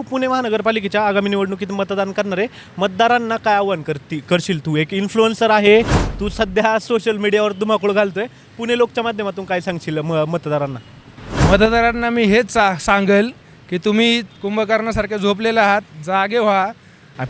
पुणे महानगरपालिकेच्या आगामी निवडणुकीत मतदान करणार आहे. मतदारांना काय आव्हान करशील तू? एक इन्फ्लुएन्सर आहे, तू सध्या सोशल मीडियावर धुमाकूळ घालतोय. पुणे लोकच्या माध्यमातून काय सांगशील मतदारांना? मतदारांना मी हेच सांगेल की तुम्ही कुंभकर्णासारखे झोपलेले आहात, जागे व्हा.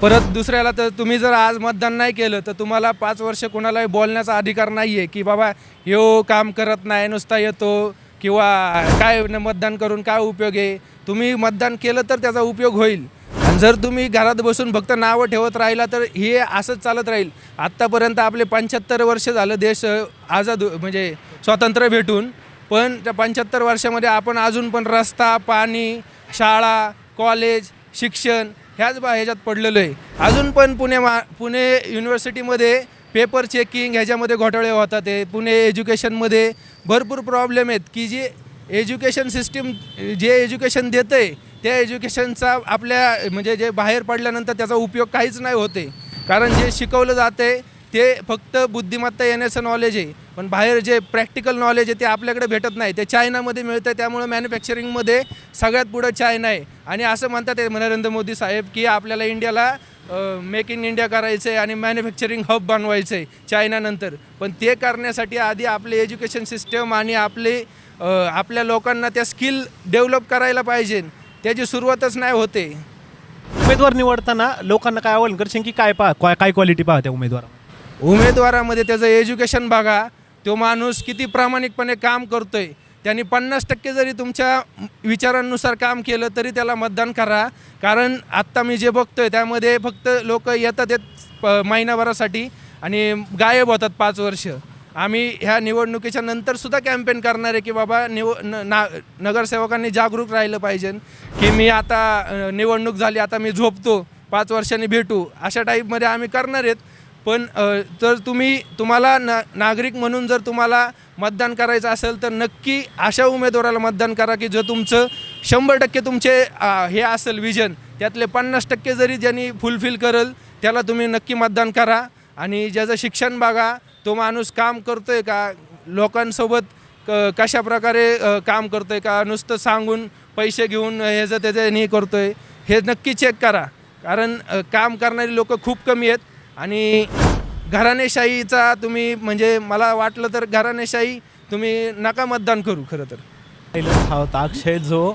परत दुसऱ्याला तर तुम्ही जर आज मतदान नाही केलं तर तुम्हाला 5 वर्ष कोणालाही बोलण्याचा अधिकार नाही आहे की बाबा ह्यो काम करत नाही, नुसता येतो किंवा काय मतदान करून काय उपयोग आहे. तुम्ही मतदान केलं तर त्याचा उपयोग होईल. आणि जर तुम्ही घरात बसून फक्त नावं ठेवत राहिला तर हे असंच चालत राहील. आत्तापर्यंत आपले 75 वर्ष झालं देश आझाद म्हणजे स्वातंत्र्य भेटून, पण त्या 75 वर्षामध्ये आपण अजून पण रस्ता, पाणी, शाळा, कॉलेज, शिक्षण ह्याच्यात पडलेलो आहे. अजून पण पुणे युनिव्हर्सिटीमध्ये पेपर चेकिंग ह्याच्यामध्ये घोटाळे होतात. पुणे एज्युकेशनमध्ये भरपूर प्रॉब्लेम आहेत की जे एज्युकेशन सिस्टीम जे एज्युकेशन देतं आहे त्या एज्युकेशनचा आपल्या म्हणजे जे बाहेर पडल्यानंतर त्याचा उपयोग काहीच नाही होते. कारण जे शिकवलं जातं आहे ते फक्त बुद्धिमत्ता येण्याचं नॉलेज आहे, पण बाहेर जे प्रॅक्टिकल नॉलेज आहे ते आपल्याकडे भेटत नाही. ते चायनामध्ये मिळतं आहे. त्यामुळे मॅन्युफॅक्चरिंगमध्ये सगळ्यात पुढं चायना आहे. आणि असं म्हणतात आहे नरेंद्र मोदी साहेब की आपल्याला इंडियाला मेक इन इंडिया करायचं आहे आणि मॅन्युफॅक्चरिंग हब बनवायचं आहे चायनानंतर. पण ते करण्यासाठी आधी आपले एज्युकेशन सिस्टम आणि आपल्या लोकांना त्या स्किल डेव्हलप करायला पाहिजे. त्याची सुरुवातच नाही होते. उमेदवार निवडताना लोकांना काय आव्हान करशील की काय क्वालिटी पाहते उमेदवारामध्ये त्याचं एज्युकेशन बघा. तो माणूस किती प्रामाणिकपणे काम करतो आहे. त्यांनी 50% जरी तुमच्या विचारांनुसार काम केलं तरी त्याला मतदान करा. कारण आत्ता मी जे बघतो आहे त्यामध्ये फक्त लोक येतात महिनाभरासाठी आणि गायब होतात 5 वर्ष. आम्ही ह्या निवडणुकीच्या नंतरसुद्धा कॅम्पेन करणार आहे की बाबा नगरसेवकांनी जागरूक राहिलं पाहिजे की मी आता निवडणूक झाली, आता मी झोपतो, 5 वर्षांनी भेटू, अशा टाईपमध्ये आम्ही करणार आहेत. पण जर तुम्हाला नागरिक म्हणून जर तुम्हाला मतदान करायचं असेल तर नक्की अशा उमेदवाराला मतदान करा की जो तुमचं 100% तुमचे हे असेल विजन, त्यातले 50% जरी ज्यांनी फुलफिल करेल त्याला तुम्ही नक्की मतदान करा. आणि ज्याचं शिक्षण बघा, तो माणूस काम करतो आहे का, लोकांसोबत कशा प्रकारे काम करतो आहे का, नुसतं सांगून पैसे घेऊन ह्याचं त्याचं नाही करतो आहे, हे नक्की चेक करा. कारण काम करणारी लोक खूप कमी आहेत. आणि घराणेशाहीचा तुम्ही म्हणजे मला वाटलं तर घराणेशाही तुम्ही नका मतदान करू. खरं तर हा होता अक्षय जो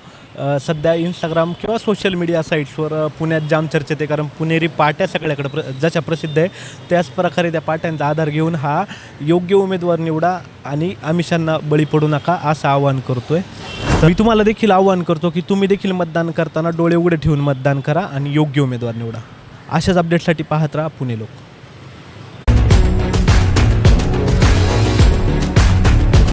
सध्या इंस्टाग्राम किंवा सोशल मीडिया साईट्सवर पुण्यात जाम चर्चेत आहे. कारण पुणेरी पाट्या सगळ्याकडे जशा प्रसिद्ध आहे त्याच प्रकारे त्या पाट्यांचा आधार घेऊन हा योग्य उमेदवार निवडा आणि आमिषांना बळी पडू नका असं आवाहन करतोय. मी तुम्हाला देखील आवाहन करतो की तुम्ही देखील मतदान करताना डोळे उघडे ठेवून मतदान करा आणि योग्य उमेदवार निवडा. अशाच अपडेटसाठी पाहत राहा पुणे लोक.